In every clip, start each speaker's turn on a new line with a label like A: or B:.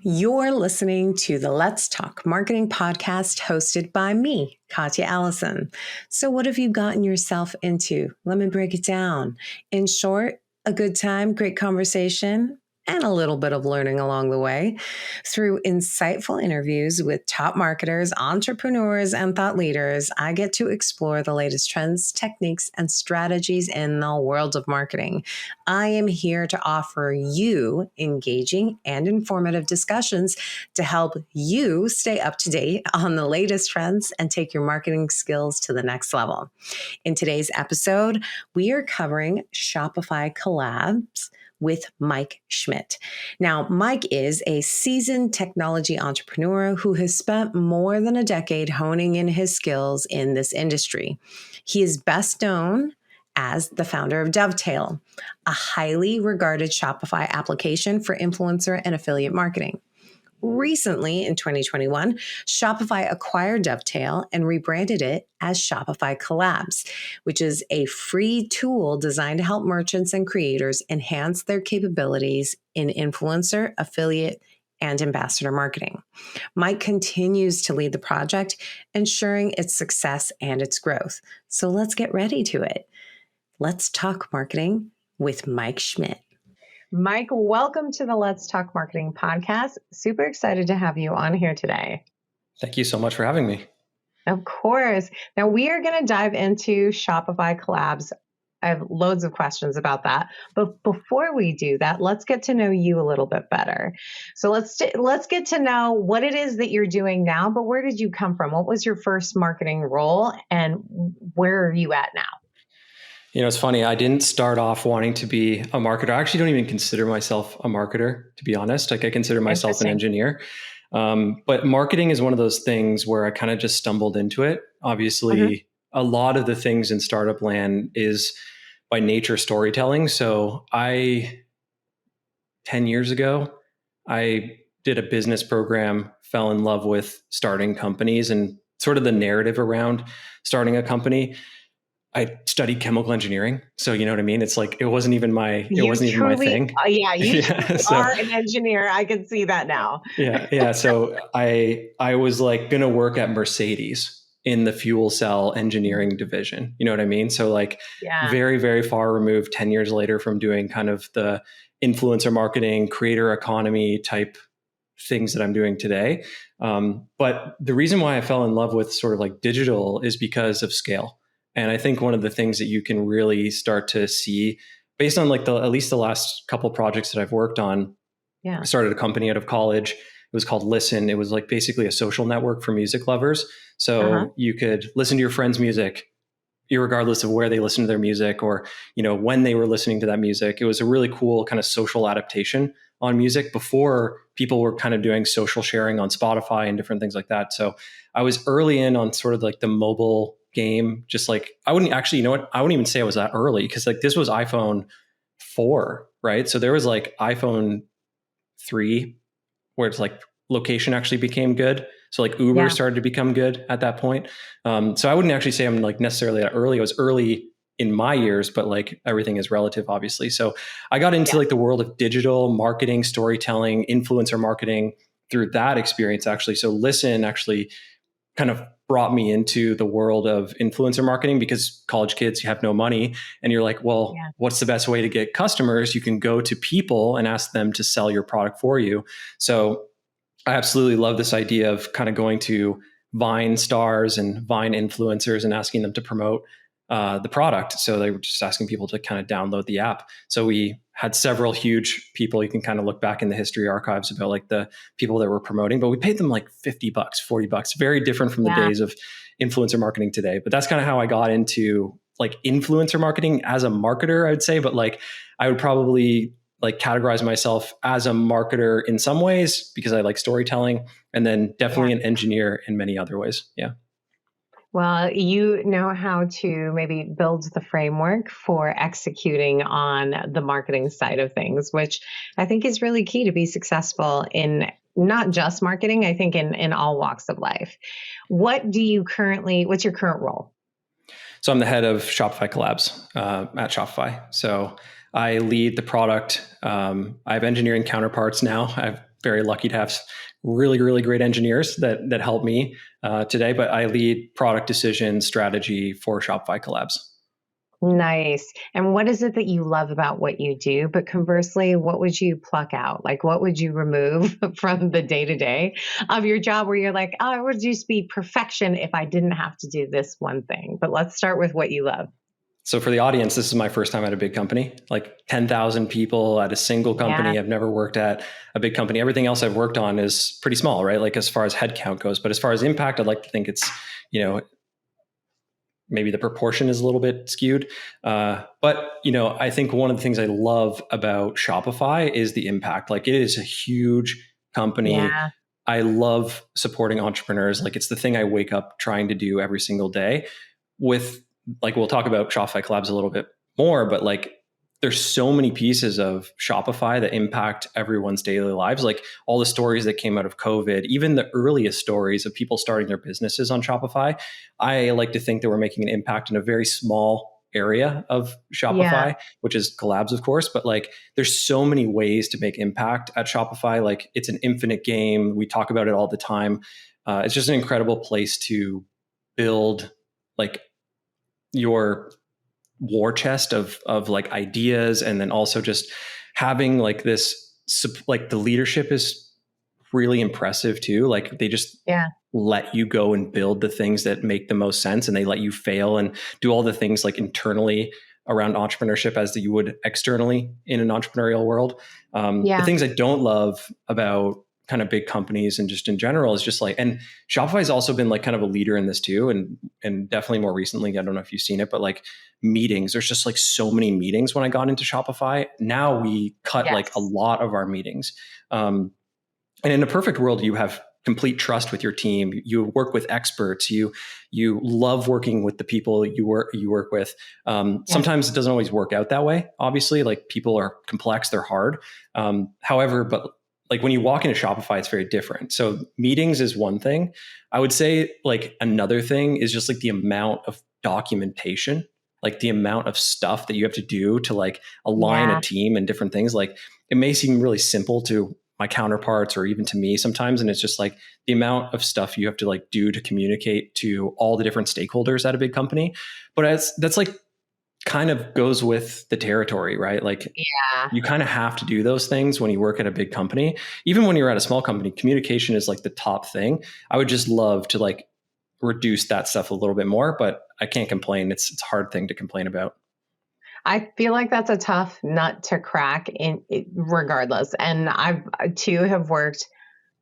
A: You're listening to the Let's Talk Marketing podcast hosted by me, Katya Allison. So what have you gotten yourself into? Let me break it down. In short, a good time, great conversation, and a little bit of learning along the way through insightful interviews with top marketers, entrepreneurs, and thought leaders. I get to explore the latest trends, techniques, and strategies in the world of marketing. I am here to offer you engaging and informative discussions to help you stay up to date on the latest trends and take your marketing skills to the next level. In today's episode, we are covering Shopify collabs with Mike Schmidt. Now, Mike is a seasoned technology entrepreneur who has spent more than a decade honing in his skills in this industry. He is best known as the founder of Dovetail, a highly regarded Shopify application for influencer and affiliate marketing. Recently, in 2021, Shopify acquired Dovetail and rebranded it as Shopify Collabs, which is a free tool designed to help merchants and creators enhance their capabilities in influencer, affiliate, and ambassador marketing. Mike continues to lead the project, ensuring its success and its growth. So let's get ready to it. Let's talk marketing with Mike Schmidt. Mike, welcome to the Let's Talk Marketing podcast. Super excited to have you on here today.
B: Thank you so much for having me.
A: Of course. Now we are going to dive into Shopify collabs. I have loads of questions about that. But before we do that, let's get to know you a little bit better. So let's get to know what it is that you're doing now, but where did you come from? What was your first marketing role and where are you at now?
B: You know, it's funny. I didn't start off wanting to be a marketer. I actually don't even consider myself a marketer, to be honest. Like I consider myself an engineer. But marketing is one of those things where I kind of just stumbled into it. Obviously, a lot of the things in startup land is by nature storytelling. So 10 years ago, I did a business program, fell in love with starting companies and sort of the narrative around starting a company. I studied chemical engineering. So you know what I mean? It's like, it wasn't even my thing.
A: Yeah, you are an engineer. I can see that now.
B: Yeah. So I was like going to work at Mercedes in the fuel cell engineering division. You know what I mean? So like very, very far removed 10 years later from doing kind of the influencer marketing, creator economy type things that I'm doing today. But the reason why I fell in love with sort of like digital is because of scale. And I think one of the things that you can really start to see based on like at least the last couple projects that I've worked on. I started a company out of college. It was called Listen. It was like basically a social network for music lovers. So you could listen to your friend's music, irregardless of where they listen to their music or, you know, when they were listening to that music. It was a really cool kind of social adaptation on music before people were kind of doing social sharing on Spotify and different things like that. So I was early in on sort of like the mobile game, just like I wouldn't even say I was that early because like this was iPhone 4, right? So there was like iPhone 3 where it's like location actually became good. So like Uber started to become good at that point. So I wouldn't actually say I'm like necessarily that early. I was early in my years, but like everything is relative, obviously. So I got into like the world of digital marketing, storytelling, influencer marketing through that experience actually. So Listen actually kind of brought me into the world of influencer marketing because college kids, you have no money and you're like, well, what's the best way to get customers? You can go to people and ask them to sell your product for you. So I absolutely love this idea of kind of going to Vine stars and Vine influencers and asking them to promote the product. So they were just asking people to kind of download the app. So we had several huge people. You can kind of look back in the history archives about like the people that were promoting, but we paid them like $50, $40, very different from the days of influencer marketing today. But that's kind of how I got into like influencer marketing as a marketer, I would say. But like, I would probably like categorize myself as a marketer in some ways because I like storytelling, and then definitely an engineer in many other ways. Yeah.
A: Well, you know how to maybe build the framework for executing on the marketing side of things, which I think is really key to be successful in not just marketing, I think in all walks of life. What's your current role?
B: So I'm the head of Shopify Collabs at Shopify. So I lead the product. I have engineering counterparts now. I have very lucky to have really, really great engineers that help me today. But I lead product decision strategy for Shopify Collabs.
A: Nice. And what is it that you love about what you do? But conversely, what would you pluck out? Like, what would you remove from the day to day of your job where you're like, oh, it would just be perfection if I didn't have to do this one thing? But let's start with what you love.
B: So for the audience, this is my first time at a big company, like 10,000 people at a single company. Yeah. I've never worked at a big company. Everything else I've worked on is pretty small, right? Like as far as headcount goes, but as far as impact, I'd like to think it's, maybe the proportion is a little bit skewed. But, I think one of the things I love about Shopify is the impact. Like it is a huge company. Yeah. I love supporting entrepreneurs. Like it's the thing I wake up trying to do every single day with, like, we'll talk about Shopify Collabs a little bit more, but like there's so many pieces of Shopify that impact everyone's daily lives. Like all the stories that came out of COVID, even the earliest stories of people starting their businesses on Shopify. I like to think that we're making an impact in a very small area of Shopify, which is collabs, of course. But like there's so many ways to make impact at Shopify. Like it's an infinite game. We talk about it all the time. It's just an incredible place to build like your war chest of like ideas, and then also just having like this, like the leadership is really impressive too. Like they just let you go and build the things that make the most sense, and they let you fail and do all the things like internally around entrepreneurship as you would externally in an entrepreneurial world. The things I don't love about kind of big companies and just in general is just like, and Shopify's also been like kind of a leader in this too. And definitely more recently, I don't know if you've seen it, but like meetings, there's just like so many meetings when I got into Shopify. Now we cut like a lot of our meetings. And in a perfect world, you have complete trust with your team. You work with experts. You love working with the people you work with. Sometimes it doesn't always work out that way. Obviously, like people are complex, they're hard. However, but like when you walk into Shopify, it's very different. So meetings is one thing. I would say like another thing is just like the amount of documentation, like the amount of stuff that you have to do to like align a team and different things. Like it may seem really simple to my counterparts or even to me sometimes. And it's just like the amount of stuff you have to like do to communicate to all the different stakeholders at a big company. But that's like kind of goes with the territory, right? Like you kind of have to do those things when you work at a big company. Even when you're at a small company, communication is like the top thing. I would just love to like reduce that stuff a little bit more, but I can't complain. It's a hard thing to complain about.
A: I feel like that's a tough nut to crack regardless. And I too have worked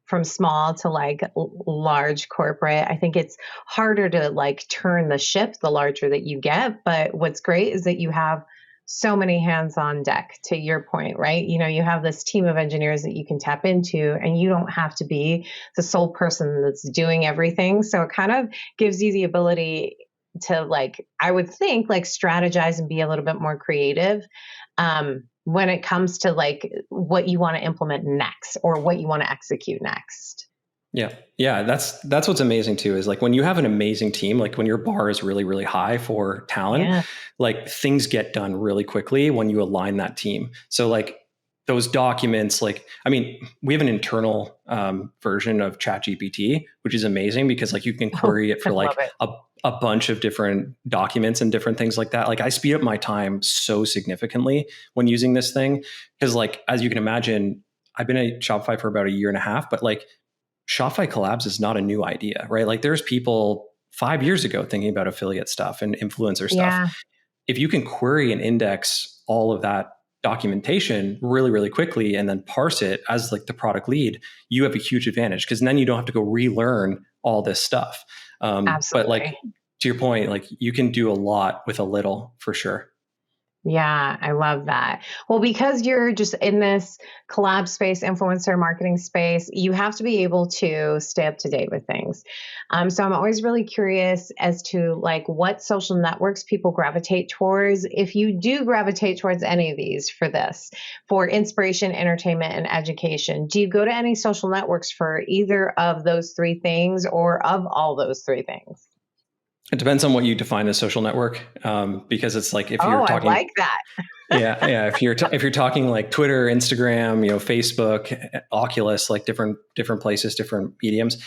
A: from small to like large corporate. I think it's harder to like turn the ship the larger that you get. But what's great is that you have so many hands on deck, to your point, right? You have this team of engineers that you can tap into, and you don't have to be the sole person that's doing everything. So it kind of gives you the ability to like, I would think like strategize and be a little bit more creative when it comes to like what you want to implement next or what you want to execute next.
B: Yeah. That's what's amazing too, is like when you have an amazing team, like when your bar is really, really high for talent, like things get done really quickly when you align that team. So like those documents, like, I mean, we have an internal version of ChatGPT, which is amazing because like you can query it for like a bunch of different documents and different things like that. Like I speed up my time so significantly when using this thing. Cause like, as you can imagine, I've been at Shopify for about a year and a half, but like Shopify Collabs is not a new idea, right? Like there's people 5 years ago thinking about affiliate stuff and influencer stuff. If you can query and index all of that documentation really, really quickly and then parse it as like the product lead, you have a huge advantage because then you don't have to go relearn all this stuff. But like to your point, like you can do a lot with a little for sure.
A: Yeah, I love that. Well, because you're just in this collab space, influencer marketing space, you have to be able to stay up to date with things. So I'm always really curious as to like what social networks people gravitate towards. If you do gravitate towards any of these for inspiration, entertainment, and education, do you go to any social networks for either of those three things or of all those three things?
B: It depends on what you define as social network, because it's like if you're talking,
A: I like that.
B: yeah. If you're talking like Twitter, Instagram, Facebook, Oculus, like different places, different mediums,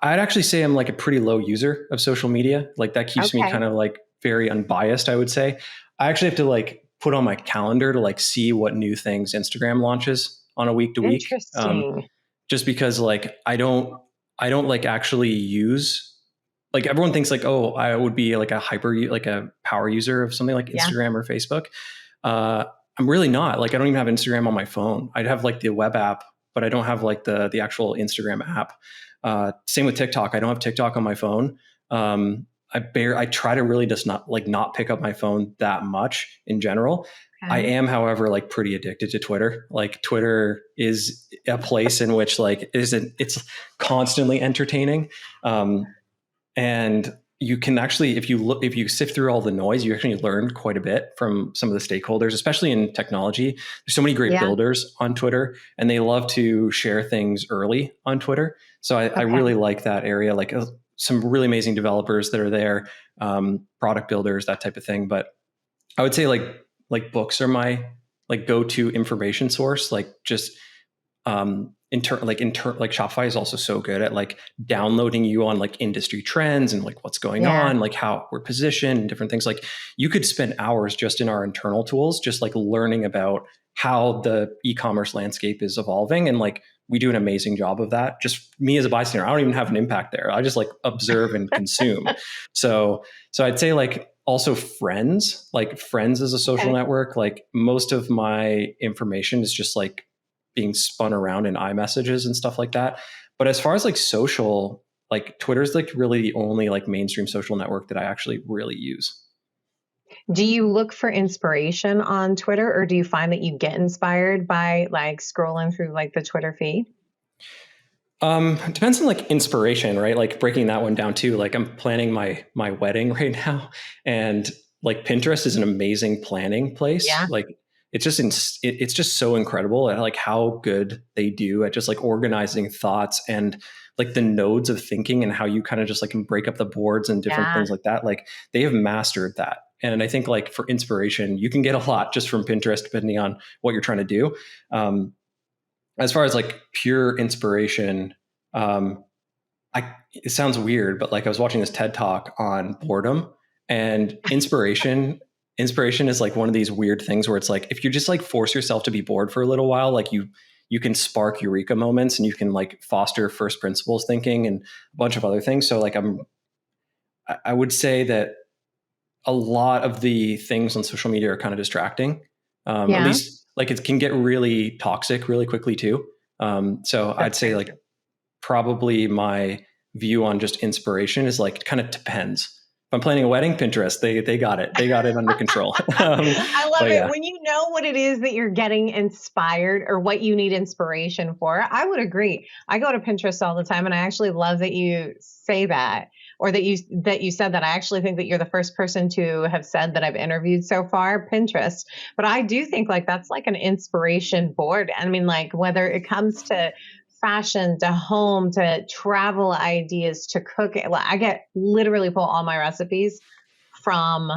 B: I'd actually say I'm like a pretty low user of social media. Like that keeps me kind of like very unbiased, I would say. I actually have to like put on my calendar to like see what new things Instagram launches on a week to week.
A: Interesting.
B: Just because like I don't like actually use, like everyone thinks like, oh, I would be like a power user of something like Instagram or Facebook. I'm really not. Like I don't even have Instagram on my phone. I'd have like the web app, but I don't have like the actual Instagram app. Same with TikTok. I don't have TikTok on my phone. I try to really just not pick up my phone that much in general. I am, however, like pretty addicted to Twitter. Like Twitter is a place in which like it's constantly entertaining. And you can actually, if you sift through all the noise, you actually learn quite a bit from some of the stakeholders, especially in technology. There's so many great builders on Twitter, and they love to share things early on Twitter. So I really like that area, like some really amazing developers that are there, product builders, that type of thing. But I would say like books are my like go-to information source. Like just like Shopify is also so good at like downloading you on like industry trends and like what's going on, like how we're positioned and different things. Like you could spend hours just in our internal tools, just like learning about how the e-commerce landscape is evolving. And like, we do an amazing job of that. Just me as a bystander, I don't even have an impact there. I just like observe and consume. So I'd say like also Friends as a social network, like most of my information is just like being spun around in iMessages and stuff like that. But as far as like social, like Twitter's like really the only like mainstream social network that I actually really use.
A: Do you look for inspiration on Twitter, or do you find that you get inspired by like scrolling through like the Twitter feed?
B: It depends on like inspiration, right? Like breaking that one down too. Like I'm planning my wedding right now, and like Pinterest is an amazing planning place.
A: Yeah.
B: Like it's just so incredible at like how good they do at just like organizing thoughts and like the nodes of thinking and how you kind of just like can break up the boards and different things like that. Like they have mastered that. And I think like for inspiration, you can get a lot just from Pinterest, depending on what you're trying to do. As far as like pure inspiration, it sounds weird, but like I was watching this TED talk on boredom, and inspiration is like one of these weird things where it's like, if you just like force yourself to be bored for a little while, like you can spark eureka moments, and you can like foster first principles thinking and a bunch of other things. So like I would say that a lot of the things on social media are kind of distracting. At least like it can get really toxic really quickly too. So I'd say like probably my view on just inspiration is like, it kind of depends. If I'm planning a wedding, Pinterest, they got it. They got it under control.
A: I love it. When you know what it is that you're getting inspired or what you need inspiration for, I would agree. I go to Pinterest all the time, and I actually love that you say that, or that you said that. I actually think that you're the first person to have said that I've interviewed so far, Pinterest. But I do think like that's like an inspiration board. I mean, like whether it comes to fashion, to home, to travel ideas, to cook. I get literally pull all my recipes from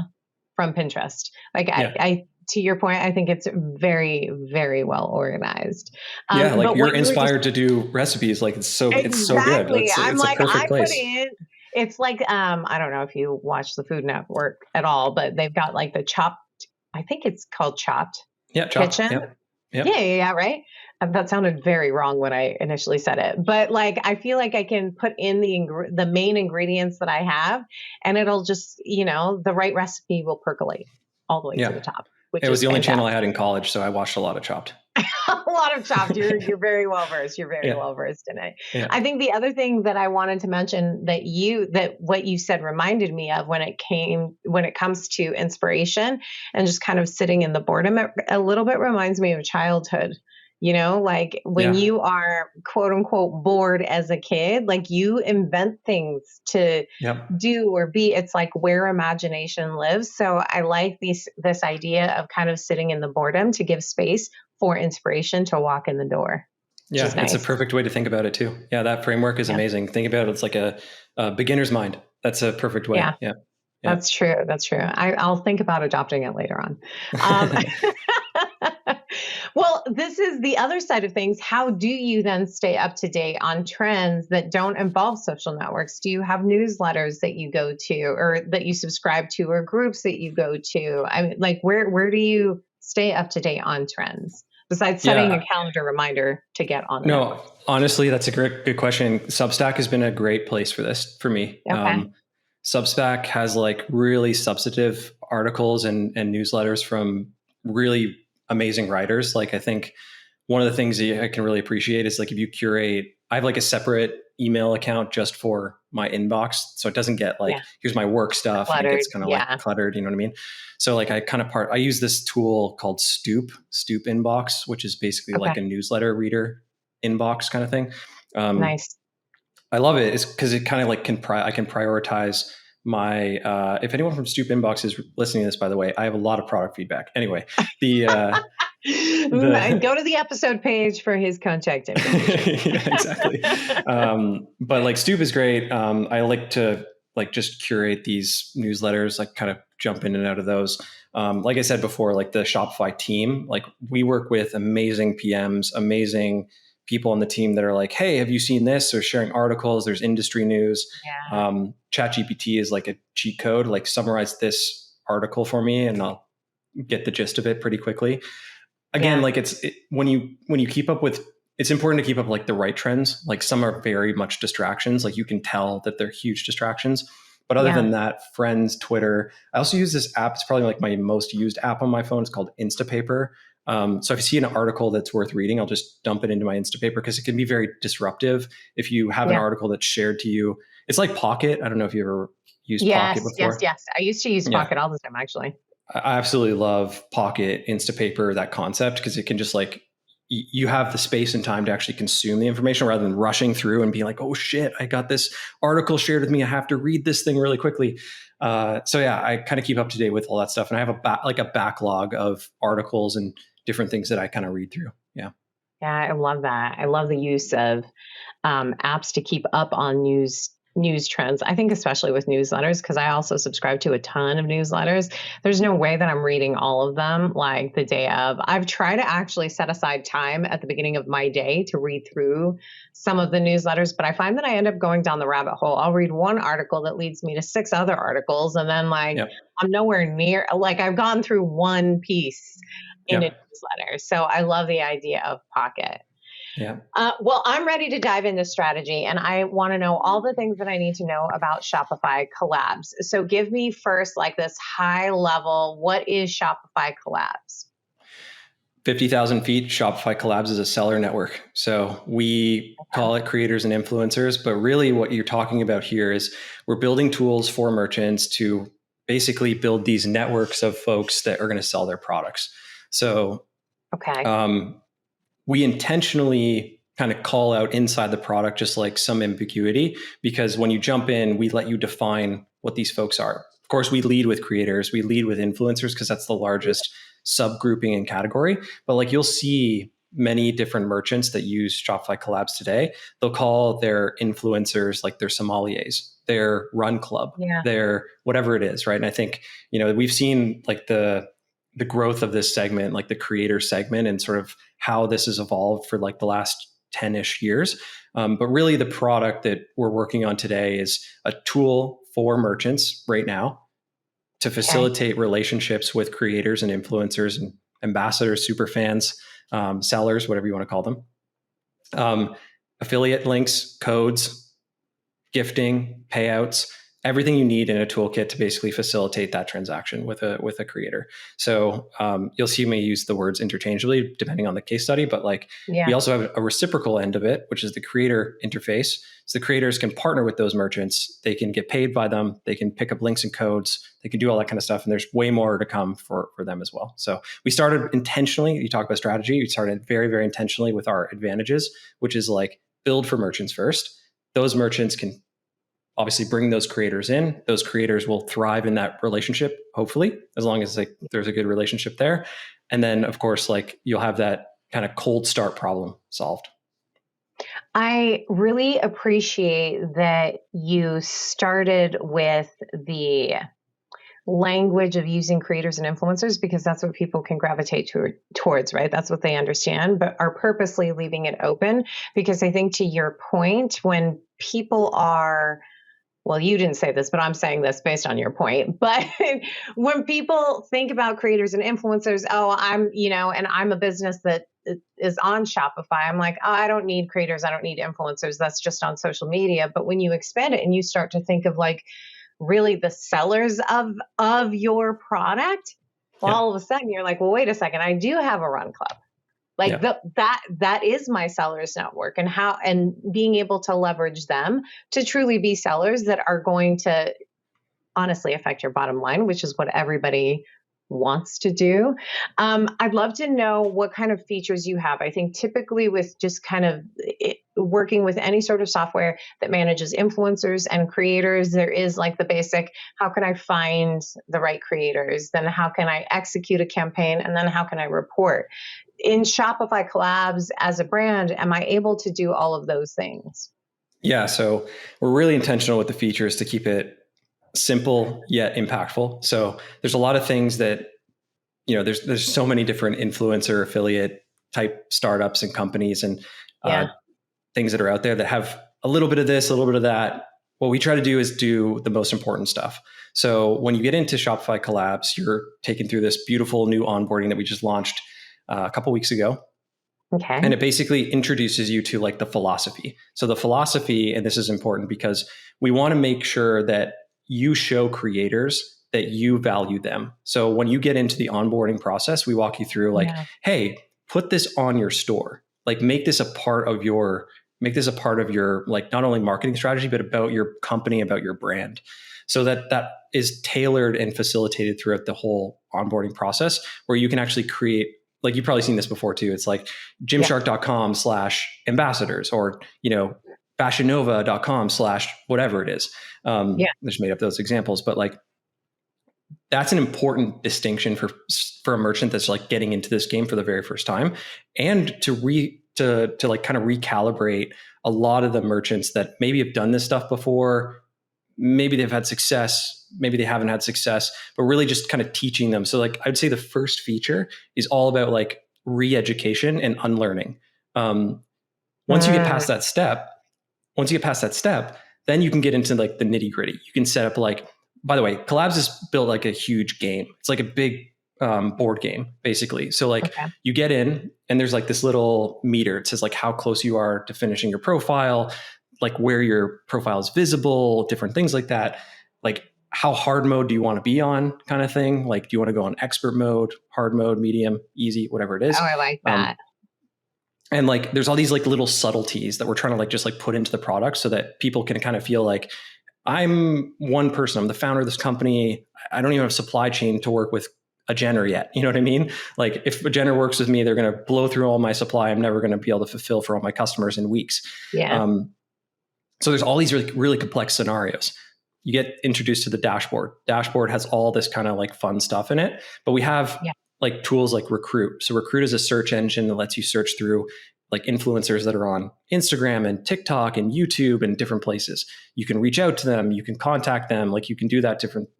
A: Pinterest. Like I to your point, I think it's very, very well organized.
B: Like you're inspired to do recipes. Like it's so good. It's
A: I'm like,
B: a perfect place.
A: Put in. It's like I don't know if you watch the Food Network at all, but they've got like the Chopped. I think it's called Chopped.
B: Yeah, Chopped.
A: Kitchen.
B: Yep.
A: Yeah, right. That sounded very wrong when I initially said it, but like I feel like I can put in the main ingredients that I have, and it'll just the right recipe will percolate all the way to the top.
B: It was the only channel I had in college, so I watched a lot of Chopped.
A: A lot of Chopped. You're very well versed. You're very well versed in it. Yeah. I think the other thing that I wanted to mention that what you said reminded me of when it comes to inspiration and just kind of sitting in the boredom, it a little bit reminds me of childhood. Like when you are quote unquote bored as a kid, like you invent things to do or be. It's like where imagination lives. So I like this idea of kind of sitting in the boredom to give space for inspiration to walk in the door.
B: Yeah, it's a perfect way to think about it too. Yeah, that framework is amazing. Think about it. It's like a beginner's mind. That's a perfect way.
A: Yeah.
B: Yeah.
A: That's true. That's true. I'll think about adopting it later on. Um, well, this is the other side of things. How do you then stay up to date on trends that don't involve social networks? Do you have newsletters that you go to or that you subscribe to or groups that you go to? I mean, like where do you stay up to date on trends besides setting a
B: Yeah.
A: calendar reminder to get on the
B: No,
A: network?
B: honestly, that's a good question. Substack has been a great place for this for me.
A: Okay.
B: Substack has like really substantive articles and newsletters from really amazing writers. Like I think one of the things that I can really appreciate is like if you curate, I have like a separate email account just for my inbox. So it doesn't get like,
A: Yeah.
B: here's my work stuff and it
A: Cluttered.
B: gets kind of like
A: Yeah.
B: cluttered, you know what I mean? So like I use this tool called Stoop Inbox, which is basically like
A: Okay.
B: a newsletter reader inbox kind of thing.
A: Nice.
B: I love it. It's because it kind of like I can prioritize my. If anyone from Stoop Inbox is listening to this, by the way, I have a lot of product feedback. Anyway,
A: Go to the episode page for his contact information.
B: yeah, exactly. But like Stoop is great. I like to like just curate these newsletters, like kind of jump in and out of those. Like I said before, like the Shopify team, like we work with amazing PMs, amazing people on the team that are like, hey, have you seen this? Or sharing articles. There's industry news.
A: Yeah.
B: ChatGPT is like a cheat code, like summarize this article for me and I'll get the gist of it pretty quickly. Again, like when you keep up with, it's important to keep up like the right trends. Like some are very much distractions. Like you can tell that they're huge distractions. But other than that, Friends, Twitter. I also use this app. It's probably like my most used app on my phone. It's called Instapaper. So if you see an article that's worth reading, I'll just dump it into my Instapaper because it can be very disruptive. If you have an article that's shared to you, it's like Pocket. I don't know if you ever used Pocket before.
A: Yes. I used to use Pocket all the time, actually.
B: I absolutely love Pocket, Instapaper, that concept, because it can just like, you have the space and time to actually consume the information rather than rushing through and being like, oh shit, I got this article shared with me. I have to read this thing really quickly. So yeah, I kind of keep up to date with all that stuff. And I have a backlog of articles and different things that I kind of read through. Yeah.
A: Yeah, I love that. I love the use of apps to keep up on news trends. I think especially with newsletters, because I also subscribe to a ton of newsletters. There's no way that I'm reading all of them like the day of. I've tried to actually set aside time at the beginning of my day to read through some of the newsletters, but I find that I end up going down the rabbit hole. I'll read one article that leads me to 6 other articles. And then I'm nowhere near, like I've gone through one piece in a newsletter. So I love the idea of Pocket.
B: Yeah.
A: Well, I'm ready to dive into strategy, and I want to know all the things that I need to know about Shopify collabs. So give me first like this high level, what is Shopify collabs?
B: 50,000 feet, Shopify collabs is a seller network. So we call it creators and influencers, but really what you're talking about here is we're building tools for merchants to basically build these networks of folks that are going to sell their products. So we intentionally kind of call out inside the product just like some ambiguity, because when you jump in, we let you define what these folks are. Of course, we lead with creators, we lead with influencers because that's the largest subgrouping and category. But like you'll see many different merchants that use Shopify collabs today, they'll call their influencers like their sommeliers, their run club, their whatever it is, right? And I think, we've seen like the growth of this segment, like the creator segment, and sort of how this has evolved for like the last 10-ish years. But really the product that we're working on today is a tool for merchants right now to facilitate relationships with creators and influencers and ambassadors, super fans, sellers, whatever you want to call them. Affiliate links, codes, gifting, payouts, everything you need in a toolkit to basically facilitate that transaction with a creator. So you'll see me use the words interchangeably depending on the case study, but we also have a reciprocal end of it, which is the creator interface. So the creators can partner with those merchants. They can get paid by them. They can pick up links and codes. They can do all that kind of stuff. And there's way more to come for them as well. So we started intentionally. You talk about strategy. We started very, very intentionally with our advantages, which is like build for merchants first. Those merchants can obviously bring those creators in. Those creators will thrive in that relationship, hopefully, as long as there's a good relationship there. And then, of course, you'll have that kind of cold start problem solved.
A: I really appreciate that you started with the language of using creators and influencers, because that's what people can gravitate towards, right? That's what they understand, but are purposely leaving it open. Because I think, to your point, when people are, well, you didn't say this, but I'm saying this based on your point. But when people think about creators and influencers, oh, and I'm a business that is on Shopify, I'm like, oh, I don't need creators. I don't need influencers. That's just on social media. But when you expand it and you start to think of like really the sellers of your product, well, all of a sudden you're like, well, wait a second, I do have a run club. Like that is my sellers network, and being able to leverage them to truly be sellers that are going to honestly affect your bottom line, which is what everybody wants to do. I'd love to know what kind of features you have. I think typically with just kind of working with any sort of software that manages influencers and creators, there is like the basic, how can I find the right creators? Then how can I execute a campaign? And then how can I report? In Shopify Collabs as a brand, am I able to do all of those things?
B: Yeah. So we're really intentional with the features to keep it simple yet impactful. So there's a lot of things that, there's so many different influencer affiliate type startups and companies and things that are out there that have a little bit of this, a little bit of that. What we try to do is do the most important stuff. So when you get into Shopify Collabs, you're taken through this beautiful new onboarding that we just launched a couple weeks ago.
A: Okay.
B: And it basically introduces you to like the philosophy. So the philosophy, and this is important because we want to make sure that you show creators that you value them. So when you get into the onboarding process, we walk you through like, hey, put this on your store. Like make this a part of your like not only marketing strategy, but about your company, about your brand. So that is tailored and facilitated throughout the whole onboarding process, where you can actually create, like you've probably seen this before too. It's like gymshark.com/ambassadors or, fashionnova.com/whatever it is. I just made up those examples, but like that's an important distinction for a merchant that's like getting into this game for the very first time, and to like kind of recalibrate a lot of the merchants that maybe have done this stuff before. Maybe they've had success, maybe they haven't had success, but really just kind of teaching them. So like, I'd say the first feature is all about like re-education and unlearning. Once you get past that step, then you can get into like the nitty gritty. You can set up like, by the way, Collabs is built like a huge game. It's like a big board game, basically. So like you get in and there's like this little meter. It says like how close you are to finishing your profile, like where your profile is visible, different things like that. Like how hard mode do you want to be on, kind of thing. Like, do you want to go on expert mode, hard mode, medium, easy, whatever it is.
A: Oh, I like that.
B: And like, there's all these like little subtleties that we're trying to like, just like put into the product so that people can kind of feel like I'm one person, I'm the founder of this company. I don't even have supply chain to work with a Jenner yet. You know what I mean? Like if a Jenner works with me, they're going to blow through all my supply. I'm never going to be able to fulfill for all my customers in weeks.
A: Yeah.
B: So there's all these really, really complex scenarios. You get introduced to the dashboard. Dashboard has all this kind of like fun stuff in it, but we have like tools like Recruit. So Recruit is a search engine that lets you search through like influencers that are on Instagram and TikTok and YouTube and different places. You can reach out to them. You can contact them. Like you can do that different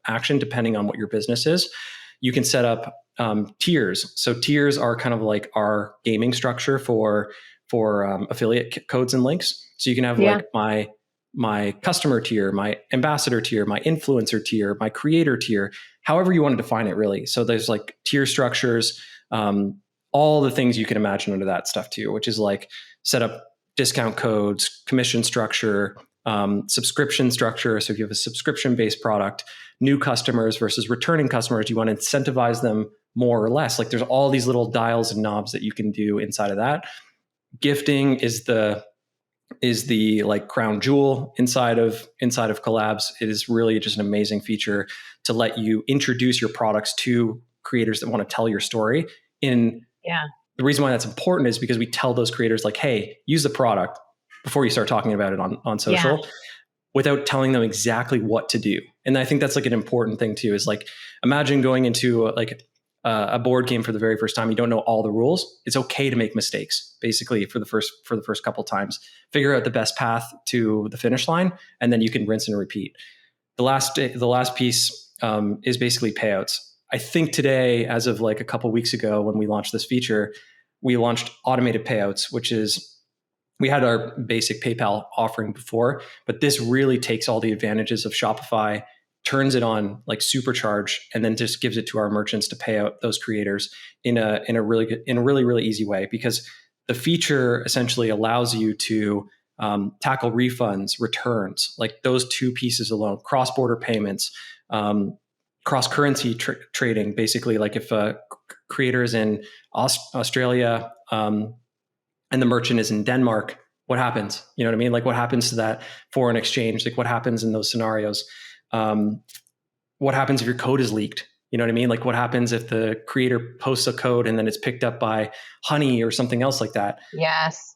B: action depending on what your business is. You can set up tiers. So tiers are kind of like our gaming structure for affiliate codes and links. So you can have like my customer tier, my ambassador tier, my influencer tier, my creator tier, however you want to define it really. So there's like tier structures, all the things you can imagine under that stuff too, which is like set up discount codes, commission structure, subscription structure. So if you have a subscription-based product, new customers versus returning customers, you want to incentivize them more or less. Like there's all these little dials and knobs that you can do inside of that. Gifting is the like crown jewel inside of Collabs. It is really just an amazing feature to let you introduce your products to creators that want to tell your story. The reason why that's important is because we tell those creators like, hey, use the product before you start talking about it on social without telling them exactly what to do. And I think that's like an important thing too, is like, imagine going into like a board game for the very first time, you don't know all the rules. It's okay to make mistakes, basically, for the first couple times. Figure out the best path to the finish line, and then you can rinse and repeat. The last piece is basically payouts. I think today, as of like a couple weeks ago, when we launched this feature, we launched automated payouts, which is, we had our basic PayPal offering before, but this really takes all the advantages of Shopify, turns it on like supercharge, and then just gives it to our merchants to pay out those creators in a really easy way, because the feature essentially allows you to tackle refunds, returns, like those two pieces alone, cross-border payments, cross-currency trading. Basically, like if a creator is in Australia and the merchant is in Denmark, what happens? You know what I mean? Like, what happens to that foreign exchange? Like, what happens in those scenarios? What happens if your code is leaked? You know what I mean? Like, what happens if the creator posts a code and then it's picked up by Honey or something else like that?
A: Yes.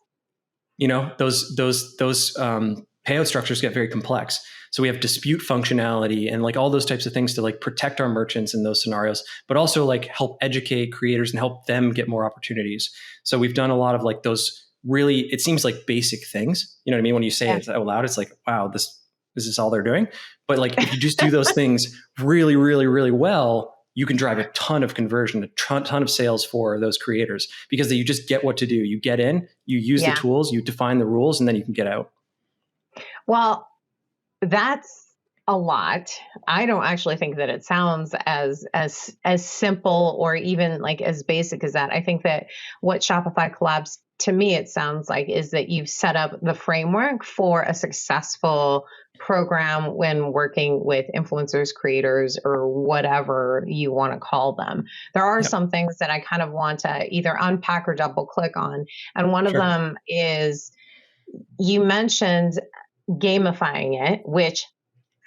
B: You know, those payout structures get very complex. So we have dispute functionality and like all those types of things to like protect our merchants in those scenarios, but also like help educate creators and help them get more opportunities. So we've done a lot of like those really, it seems like basic things. You know what I mean? When you say it out loud, it's like, wow, this is all they're doing. But like if you just do those things really, really, really well, you can drive a ton of conversion, a ton of sales for those creators, because you just get what to do. You get in, you use the tools, you define the rules, and then you can get out.
A: Well, that's a lot. I don't actually think that it sounds as simple or even like as basic as that. I think that what Shopify Collabs, to me, it sounds like, is that you've set up the framework for a successful program when working with influencers, creators, or whatever you want to call them. There are some things that I kind of want to either unpack or double click on. And one of them is, you mentioned gamifying it, which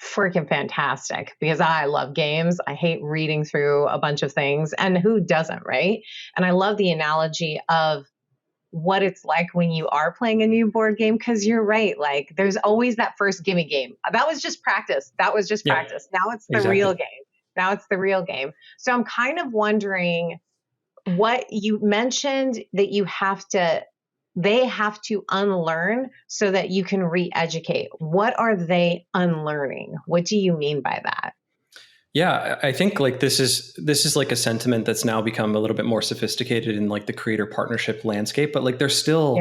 A: freaking fantastic, because I love games. I hate reading through a bunch of things, and who doesn't, right? And I love the analogy of what it's like when you are playing a new board game, because you're right. Like, there's always that first gimme game. That was just practice. Practice. Now it's the real game. So I'm kind of wondering, what you mentioned that they have to unlearn so that you can re-educate. What are they unlearning? What do you mean by that?
B: Yeah, I think like this is like a sentiment that's now become a little bit more sophisticated in like the creator partnership landscape, but like there's still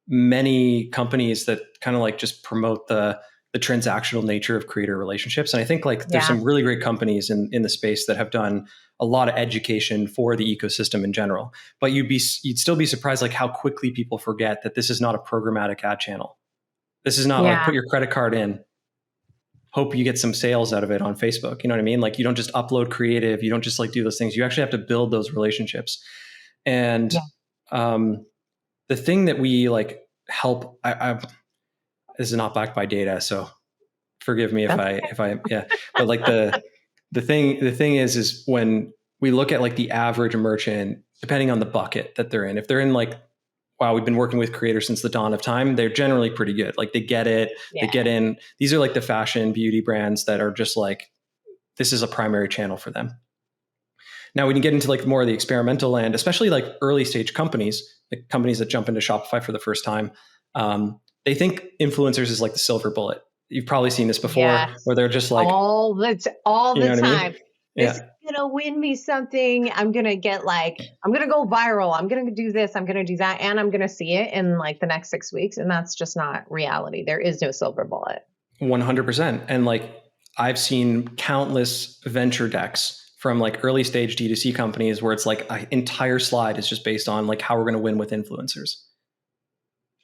B: many companies that kind of like just promote the transactional nature of creator relationships. And I think like there's some really great companies in the space that have done a lot of education for the ecosystem in general. But you'd still be surprised like how quickly people forget that this is not a programmatic ad channel. This is not like put your credit card in, hope you get some sales out of it on Facebook. You know what I mean? Like, you don't just upload creative. You don't just like do those things. You actually have to build those relationships. And the thing that we like help, this is not backed by data, so forgive me if I but like the thing is when we look at like the average merchant, depending on the bucket that they're in, if they're in like, wow, we've been working with creators since the dawn of time, they're generally pretty good. Like, they get it, they get in. These are like the fashion beauty brands that are just like, this is a primary channel for them. Now we can get into like more of the experimental land, especially like early stage companies, like companies that jump into Shopify for the first time. They think influencers is like the silver bullet. You've probably seen this before, where they're just like
A: all the time. I mean?
B: It's
A: gonna win me something. I'm gonna get I'm gonna go viral. I'm gonna do this. I'm gonna do that, and I'm gonna see it in like the next 6 weeks. And that's just not reality. There is no silver bullet.
B: 100%. And like, I've seen countless venture decks from like early stage D2C companies where it's like an entire slide is just based on like how we're going to win with influencers.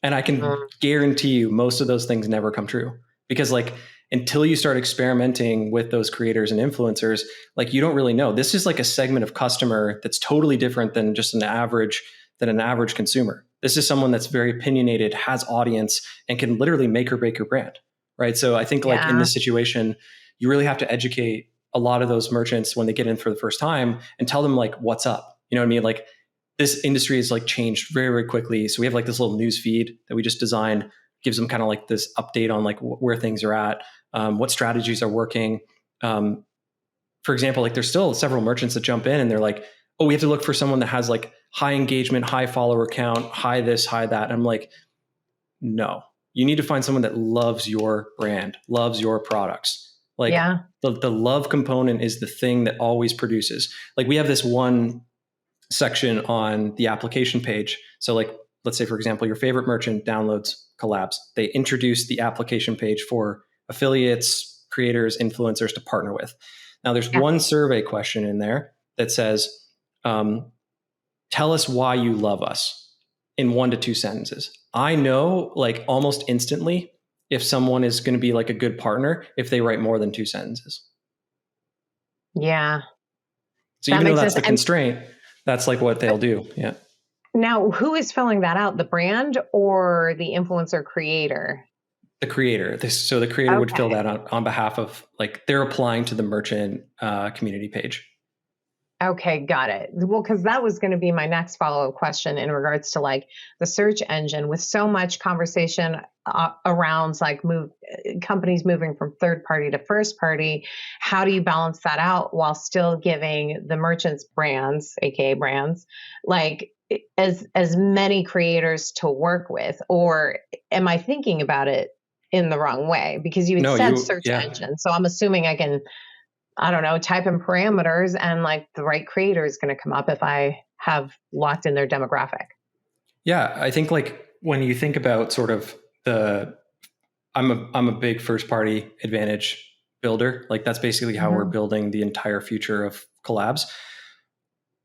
B: And I can guarantee you most of those things never come true, because like, until you start experimenting with those creators and influencers, like, you don't really know. This is like a segment of customer that's totally different than just an average consumer. This is someone that's very opinionated, has audience, and can literally make or break your brand, right? So I think like in this situation, you really have to educate a lot of those merchants when they get in for the first time and tell them like, what's up? You know what I mean? Like, this industry has like changed very, very quickly. So we have like this little news feed that we just designed, gives them kind of like this update on like where things are at, what strategies are working. For example, like, there's still several merchants that jump in and they're like, oh, we have to look for someone that has like high engagement, high follower count, high this, high that. And I'm like, no, you need to find someone that loves your brand, loves your products. Like the love component is the thing that always produces. Like we have this one section on the application page. So like, let's say, for example, your favorite merchant downloads collabs. They introduce the application page for affiliates, creators, influencers to partner with. Now there's one survey question in there that says, tell us why you love us in 1 to 2 sentences. I know like almost instantly if someone is going to be like a good partner if they write more than 2 sentences.
A: Yeah.
B: So even though that's the constraint, that's like what they'll do. Yeah.
A: Now, who is filling that out? The brand or the influencer creator?
B: The creator. So the creator would fill that out on behalf of, like, they're applying to the merchant community page.
A: Okay, got it. Well, because that was going to be my next follow-up question in regards to like the search engine with so much conversation around like companies moving from third party to first party. How do you balance that out while still giving the merchants brands, aka brands, like as many creators to work with? Or am I thinking about it in the wrong way? Because you had said search engine, so I'm assuming I can, I don't know, type in parameters and like the right creator is going to come up if I have locked in their demographic.
B: Yeah. I think like when you think about sort of I'm a big first party advantage builder. Like that's basically how we're building the entire future of collabs.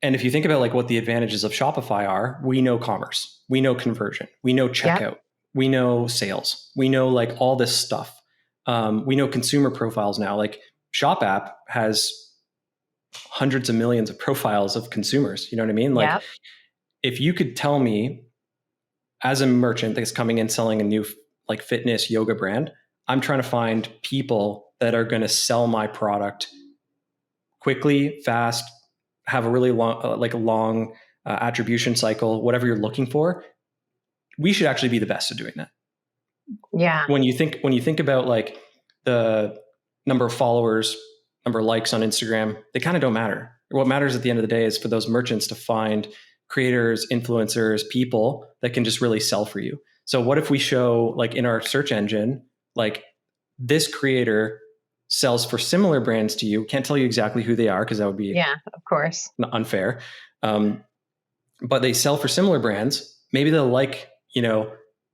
B: And if you think about like what the advantages of Shopify are, we know commerce, we know conversion, we know checkout, we know sales, we know like all this stuff. We know consumer profiles now. Like Shop app has hundreds of millions of profiles of consumers. You know what I mean? Like if you could tell me as a merchant that's coming in selling a new like fitness yoga brand, I'm trying to find people that are going to sell my product quickly, fast, have a really long attribution cycle, whatever you're looking for. We should actually be the best at doing that.
A: Yeah.
B: When you think about like the number of followers, number of likes on Instagram, they kind of don't matter. What matters at the end of the day is for those merchants to find creators, influencers, people that can just really sell for you. So what if we show like in our search engine, like this creator sells for similar brands to you? Can't tell you exactly who they are because that would be
A: of course
B: unfair. But they sell for similar brands. Maybe they'll like,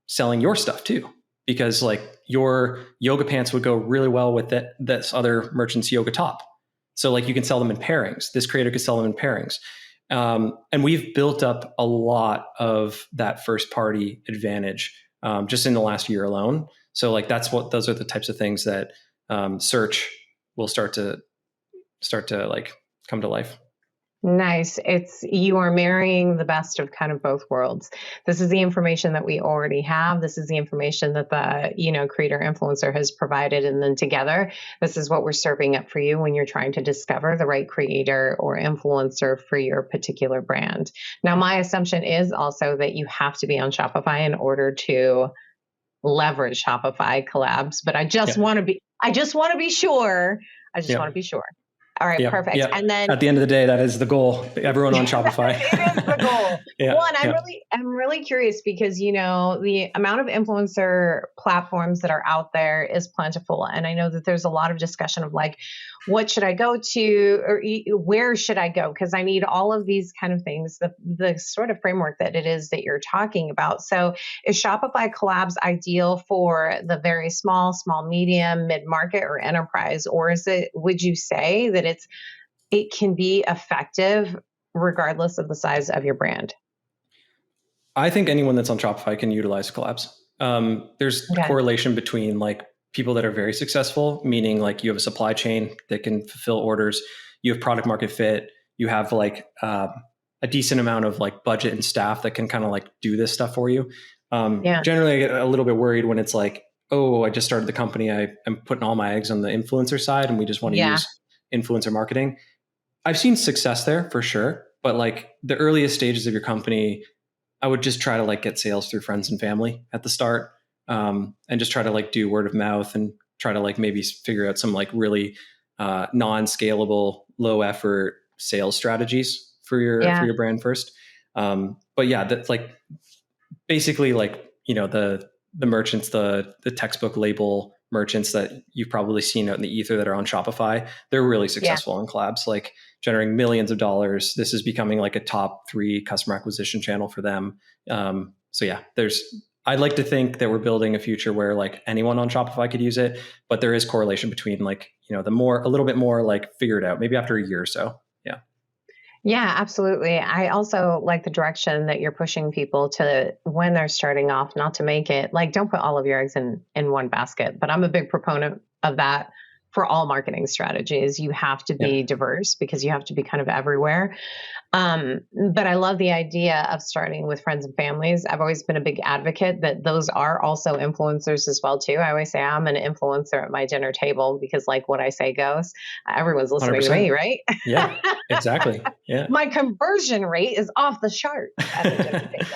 B: selling your stuff too, because like your yoga pants would go really well with this other merchant's yoga top. So like you can sell them in pairings. This creator could sell them in pairings. And we've built up a lot of that first party advantage just in the last year alone. So like those are the types of things that search will start to like come to life.
A: Nice. You are marrying the best of kind of both worlds. This is the information that we already have. This is the information that the, creator influencer has provided. And then together, this is what we're serving up for you when you're trying to discover the right creator or influencer for your particular brand. Now, my assumption is also that you have to be on Shopify in order to leverage Shopify collabs, but I just want to be sure. Want to be sure. All right, perfect.
B: Yeah.
A: And then
B: at the end of the day, that is the goal. Everyone on Shopify.
A: It is the goal. I'm really curious because, the amount of influencer platforms that are out there is plentiful. And I know that there's a lot of discussion of like, what should I go to or where should I go? Because I need all of these kind of things, the sort of framework that it is that you're talking about. So is Shopify Collabs ideal for the very small, medium, mid-market or enterprise? Or would you say that it can be effective regardless of the size of your brand?
B: I think anyone that's on Shopify can utilize collabs. There's a correlation between like people that are very successful, meaning like you have a supply chain that can fulfill orders, you have product market fit, you have like a decent amount of like budget and staff that can kind of like do this stuff for you. Generally, I get a little bit worried when it's like, oh, I just started the company. I'm putting all my eggs on the influencer side and we just want to use influencer marketing. I've seen success there for sure. But like the earliest stages of your company, I would just try to like get sales through friends and family at the start. And just try to like do word of mouth and try to like maybe figure out some like really non-scalable, low effort sales strategies for your brand first. But yeah, that's like basically like, the merchants, the textbook label merchants that you've probably seen out in the ether that are on Shopify, they're really successful on collabs, like generating millions of dollars. This is becoming like a top 3 customer acquisition channel for them. So yeah, I'd like to think that we're building a future where like anyone on Shopify could use it, but there is correlation between like, a little bit more like figured out maybe after a year or so. Yeah.
A: Yeah, absolutely. I also like the direction that you're pushing people to when they're starting off, not to make it like, don't put all of your eggs in one basket. But I'm a big proponent of that for all marketing strategies. You have to be diverse because you have to be kind of everywhere. But I love the idea of starting with friends and families. I've always been a big advocate that those are also influencers as well too. I always say I'm an influencer at my dinner table because like what I say goes. Everyone's listening 100%. To me, right?
B: Yeah, exactly. Yeah.
A: My conversion rate is off the chart at the dinner table.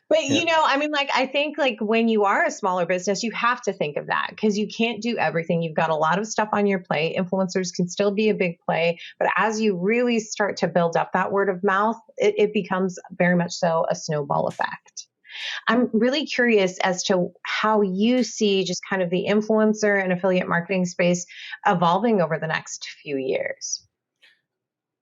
A: But, I think like when you are a smaller business, you have to think of that because you can't do everything. You've got a lot of stuff on your plate. Influencers can still be a big play. But as you really start to build up that word of mouth, it becomes very much so a snowball effect. I'm really curious as to how you see just kind of the influencer and affiliate marketing space evolving over the next few years.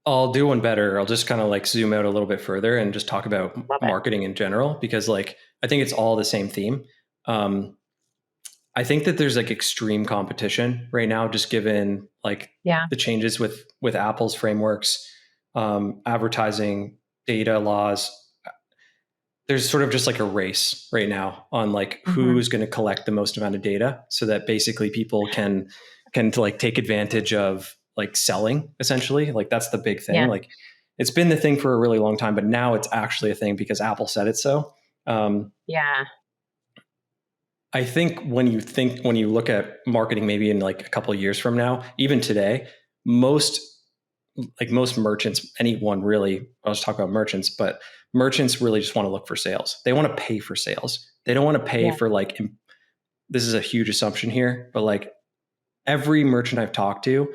B: I'll do one better. I'll just kind of like zoom out a little bit further and just talk about marketing in general, because like, I think it's all the same theme. I think that there's like extreme competition right now, just given like the changes with Apple's frameworks, advertising, data laws. There's sort of just like a race right now on like who's going to collect the most amount of data so that basically people can like take advantage of like selling, essentially. Like that's the big thing. Like it's been the thing for a really long time, but now it's actually a thing because Apple said it so. I think when you look at marketing, maybe in like a couple of years from now, even today, most merchants, anyone really, I'll just talk about merchants, but merchants really just want to look for sales. They want to pay for sales. They don't want to pay for like, this is a huge assumption here, but like every merchant I've talked to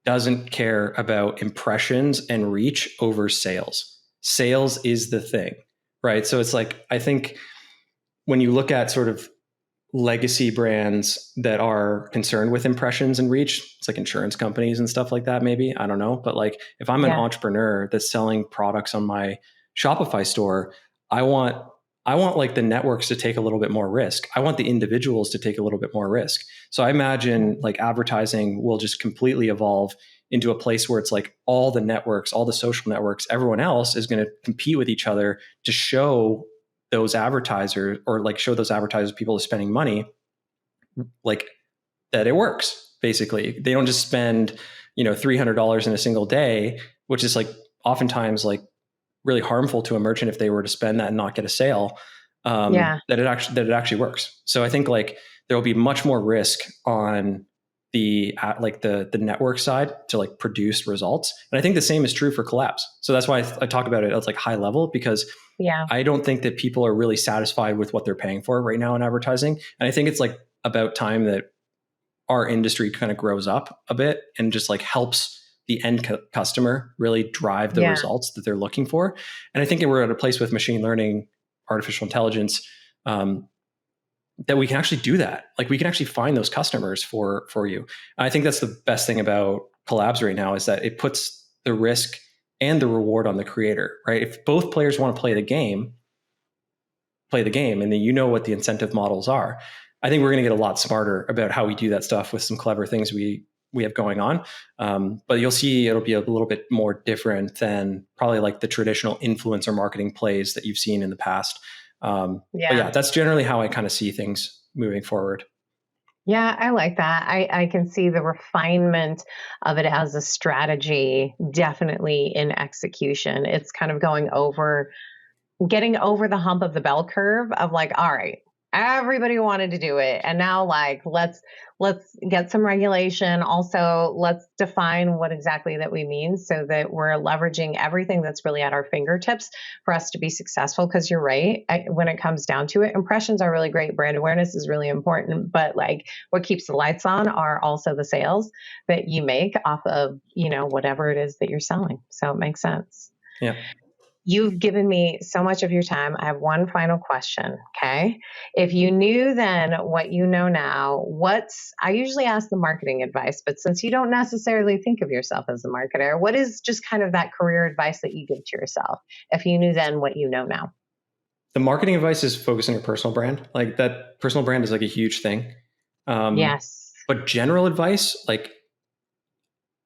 B: doesn't care about impressions and reach over sales. Sales is the thing, right? So it's like, I think when you look at sort of legacy brands that are concerned with impressions and reach, it's like insurance companies and stuff like that, maybe, I don't know. But like, if I'm an entrepreneur that's selling products on my Shopify store, I want like the networks to take a little bit more risk. I want the individuals to take a little bit more risk. So I imagine like advertising will just completely evolve into a place where it's like all the networks, all the social networks, everyone else is going to compete with each other to show those advertisers, or like show those advertisers, people are spending money, like that it works. Basically, they don't just spend, $300 in a single day, which is like oftentimes like really harmful to a merchant if they were to spend that and not get a sale. That it actually works. So I think like there will be much more risk on the network side to like produce results. And I think the same is true for collabs. So that's why I talk about it as like high level, because I don't think that people are really satisfied with what they're paying for right now in advertising. And I think it's like about time that our industry kind of grows up a bit and just like helps the end customer really drive the results that they're looking for. And I think we're at a place with machine learning, artificial intelligence, that we can actually do that. Like we can actually find those customers for you. And I think that's the best thing about collabs right now, is that it puts the risk and the reward on the creator, right? If both players want to play the game, and then you know what the incentive models are. I think we're going to get a lot smarter about how we do that stuff with some clever things we have going on. But you'll see it'll be a little bit more different than probably like the traditional influencer marketing plays that you've seen in the past. But yeah, that's generally how I kind of see things moving forward.
A: Yeah, I like that. I can see the refinement of it as a strategy, definitely in execution. It's kind of getting over the hump of the bell curve of like, all right, everybody wanted to do it. And now like, let's get some regulation. Also, let's define what exactly that we mean so that we're leveraging everything that's really at our fingertips for us to be successful. Because you're right, when it comes down to it, impressions are really great. Brand awareness is really important. But like what keeps the lights on are also the sales that you make off of, whatever it is that you're selling. So it makes sense.
B: Yeah.
A: You've given me so much of your time. I have one final question. Okay. If you knew then what you know now, I usually ask the marketing advice, but since you don't necessarily think of yourself as a marketer, what is just kind of that career advice that you give to yourself? If you knew then what you know now?
B: The marketing advice is focus on your personal brand. Like that personal brand is like a huge thing.
A: Yes.
B: But general advice, like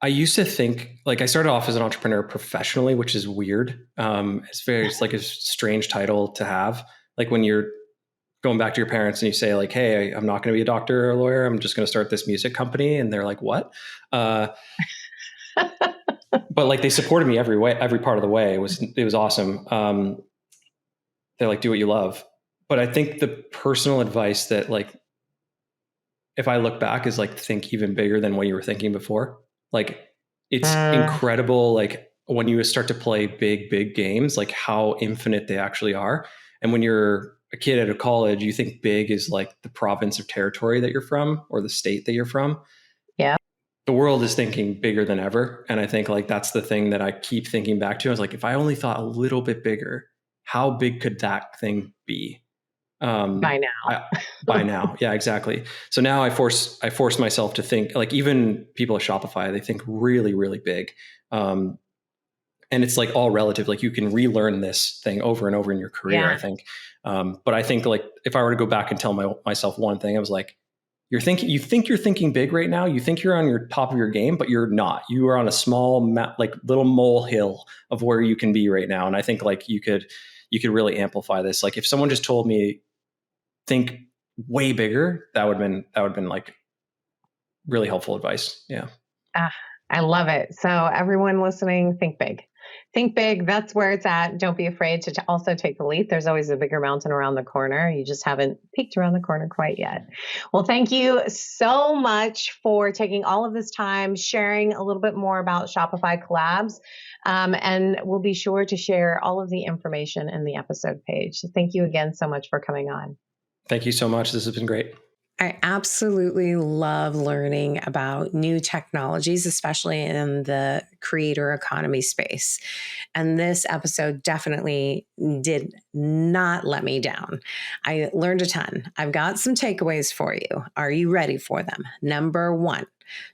B: I used to think, like I started off as an entrepreneur professionally, which is weird. It's like a strange title to have. Like when you're going back to your parents and you say like, hey, I'm not going to be a doctor or a lawyer. I'm just going to start this music company. And they're like, what? But like they supported me every part of the way. It was awesome. They're like, do what you love. But I think the personal advice that like, if I look back is like, think even bigger than what you were thinking before. Like it's incredible. Like when you start to play big games, like how infinite they actually are. And when you're a kid at a college, you think big is like the province or territory that you're from or the state that you're from.
A: Yeah.
B: The world is thinking bigger than ever. And I think like that's the thing that I keep thinking back to. I was like, if I only thought a little bit bigger, how big could that thing be?
A: By now.
B: By now. Yeah, exactly. So now I force myself to think like even people at Shopify, they think really, really big. And it's like all relative. Like you can relearn this thing over and over in your career, I think. But I think like if I were to go back and tell myself one thing, I was like, you think you're thinking big right now. You think you're on your top of your game, but you're not. You are on a small like little molehill of where you can be right now. And I think like you could really amplify this. Like if someone just told me, think way bigger, that would have been like really helpful advice. Yeah.
A: I love it. So everyone listening, think big. Think big. That's where it's at. Don't be afraid to also take the leap. There's always a bigger mountain around the corner. You just haven't peeked around the corner quite yet. Well, thank you so much for taking all of this time, sharing a little bit more about Shopify Collabs. And we'll be sure to share all of the information in the episode page. So thank you again so much for coming on.
B: Thank you so much. This has been great.
A: I absolutely love learning about new technologies, especially in the creator economy space. And this episode definitely did not let me down. I learned a ton. I've got some takeaways for you. Are you ready for them? Number one,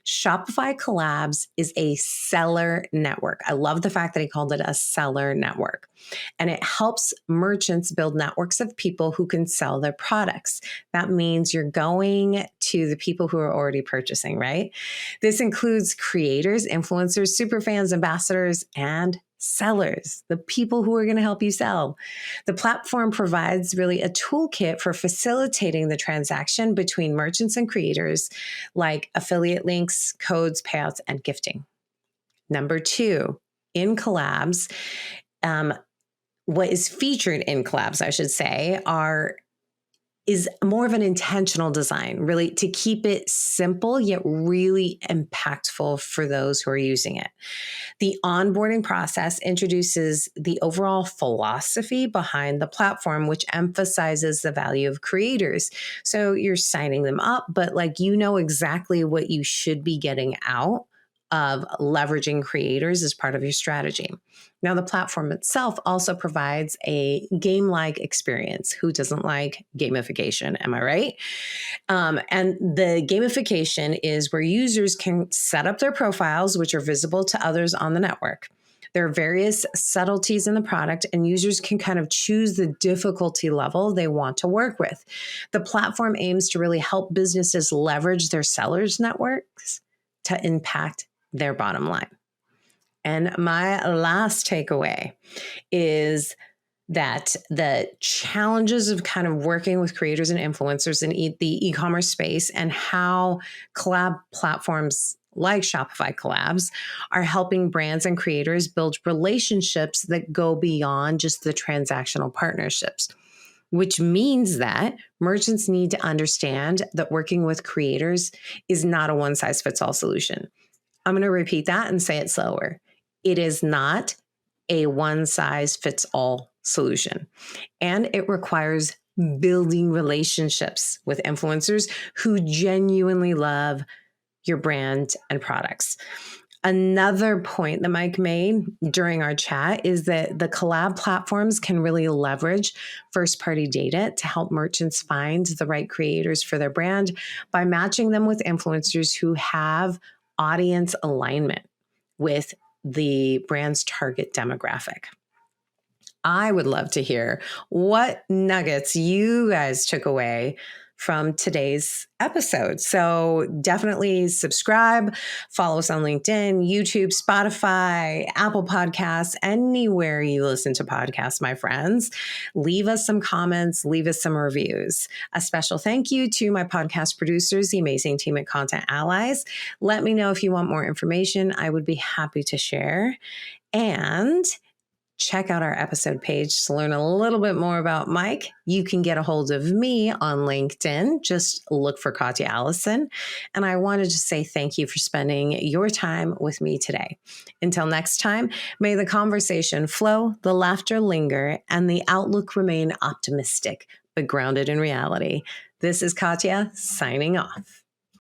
A: Shopify Collabs is a seller network. I love the fact that he called it a seller network. And it helps merchants build networks of people who can sell their products. That means you're going to the people who are already purchasing, right? This includes creators, influencers, superfans, ambassadors, and sellers, the people who are going to help you sell. The platform provides really a toolkit for facilitating the transaction between merchants and creators, like affiliate links, codes, payouts, and gifting. Number two, in Collabs, what is featured in Collabs, I should say, is more of an intentional design, really to keep it simple, yet really impactful for those who are using it. The onboarding process introduces the overall philosophy behind the platform, which emphasizes the value of creators. So you're signing them up, but like you know exactly what you should be getting out of leveraging creators as part of your strategy. Now, the platform itself also provides a game-like experience. Who doesn't like gamification? Am I right? And the gamification is where users can set up their profiles, which are visible to others on the network. There are various subtleties in the product, and users can kind of choose the difficulty level they want to work with. The platform aims to really help businesses leverage their sellers' networks to impact their bottom line. And my last takeaway is that the challenges of kind of working with creators and influencers in the e-commerce space and how collab platforms like Shopify Collabs are helping brands and creators build relationships that go beyond just the transactional partnerships, which means that merchants need to understand that working with creators is not a one-size-fits-all solution. I'm going to repeat that and say it slower. It is not a one-size-fits-all solution. And it requires building relationships with influencers who genuinely love your brand and products. Another point that Mike made during our chat is that the collab platforms can really leverage first-party data to help merchants find the right creators for their brand by matching them with influencers who have audience alignment with the brand's target demographic. I would love to hear what nuggets you guys took away from today's episode. So definitely subscribe, follow us on LinkedIn, YouTube, Spotify, Apple Podcasts, anywhere you listen to podcasts, my friends. Leave us some comments, leave us some reviews. A special thank you to my podcast producers, the amazing team at Content Allies. Let me know if you want more information. I would be happy to share. And check out our episode page to learn a little bit more about Mike. You can get a hold of me on LinkedIn. Just look for Katya Allison. And I wanted to say thank you for spending your time with me today. Until next time, may the conversation flow, the laughter linger, and the outlook remain optimistic, but grounded in reality. This is Katya signing off.